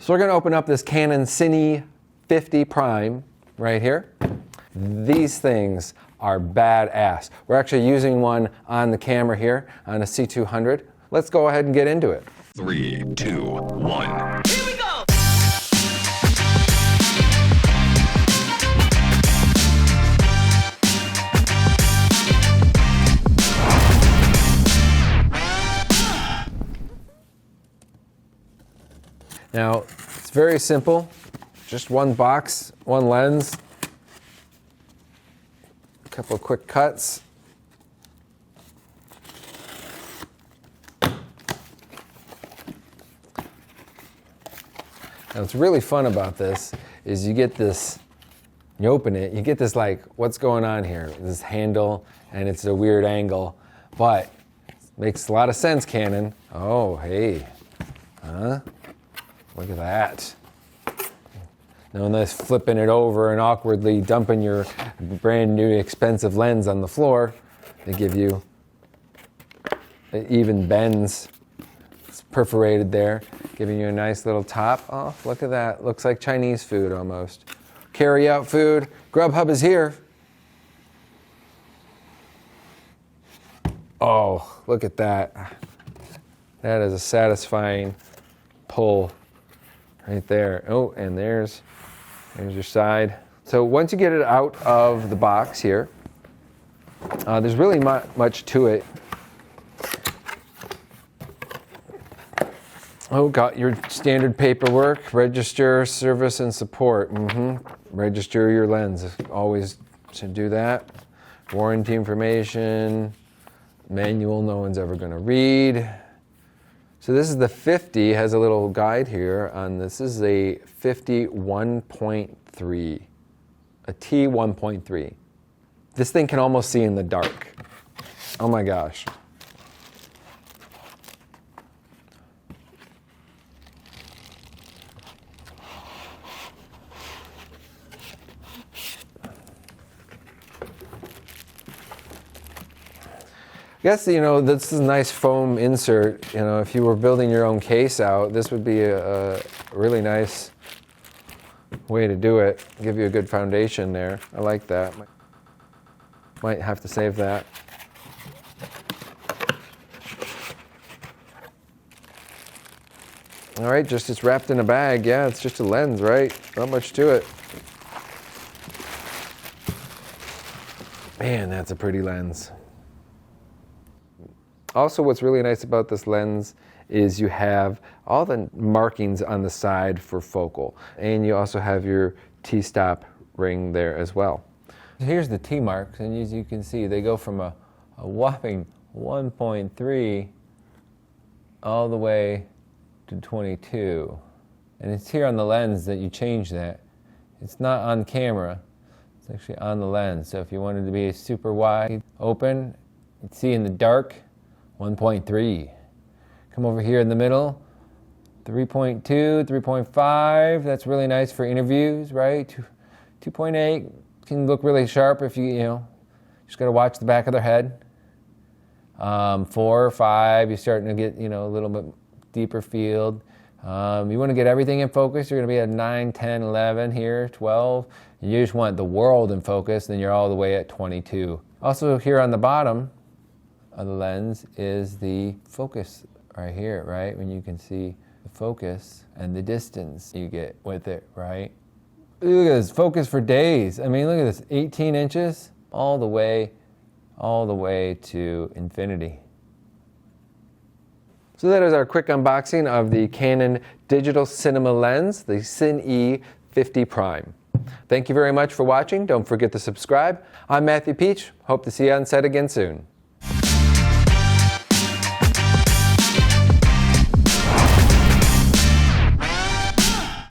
So we're going to open up this Canon CN-E 50 Prime right here. These things are badass. We're actually using one on the camera here on a C200. Let's go ahead and get into it. 3, 2, 1. Here we go! Now, it's very simple. Just one box, one lens, a couple of quick cuts. Now, what's really fun about this is you get this, you open it, you get this like, what's going on here? This handle, and it's a weird angle, but it makes a lot of sense, Canon. Oh, hey, huh? Look at that. No nice flipping it over and awkwardly dumping your brand new expensive lens on the floor. They give you, it even bends. It's perforated there, giving you a nice little top. Oh, look at that. Looks like Chinese food almost. Carry out food. Grubhub is here. Oh, look at that. That is a satisfying pull. Right there. Oh, and there's your side. So once you get it out of the box here, there's really much to it. Oh, got your standard paperwork, register, service, and support. Register your lens. Always should do that. Warranty information, manual no one's ever going to read. So this is the 50, has a little guide here on this. This is a 51.3, a T1.3. This thing can almost see in the dark. Oh my gosh. I guess, you know, this is a nice foam insert. You know, if you were building your own case out, this would be a really nice way to do it. Give you a good foundation there. I like that. Might have to save that. All right, just it's wrapped in a bag. Yeah, it's just a lens, right? Not much to it. Man, that's a pretty lens. Also, what's really nice about this lens is you have all the markings on the side for focal, and you also have your T-stop ring there as well. Here's the T-marks, and as you can see, they go from a whopping 1.3 all the way to 22. And it's here on the lens that you change that. It's not on camera, it's actually on the lens. So if you wanted to be a super wide open, you'd see in the dark, 1.3. Come over here in the middle, 3.2, 3.5. That's really nice for interviews, right? 2.8 can look really sharp if you just got to watch the back of their head. 4 or 5, you're starting to get, a little bit deeper field. You want to get everything in focus. You're going to be at 9, 10, 11 here, 12. You just want the world in focus, then you're all the way at 22. Also here on the bottom of the lens is the focus right here, right? When you can see the focus and the distance you get with it, right? Look at this, focus for days. I mean, look at this, 18 inches all the way to infinity. So that is our quick unboxing of the Canon digital cinema lens, the CN-E 50 Prime. Thank you very much for watching. Don't forget to subscribe. I'm Matthew Peach. Hope to see you on set again soon.